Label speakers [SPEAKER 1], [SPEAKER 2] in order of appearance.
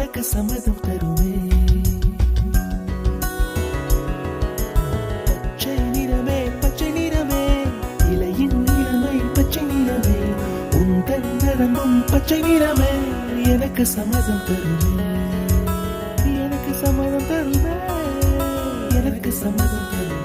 [SPEAKER 1] எனக்கு சம்மதம் தருமே. பச்சை நிறமே பச்சை நிறமே, இலையின் நிறமை பச்சை நிறமே, உந்தன் நரம்பும் பச்சை நிறமே, எனக்கு சம்மதம் தருமே, எனக்கு சம்மதம் தருமே, எனக்கு சம்மதம் தருமே.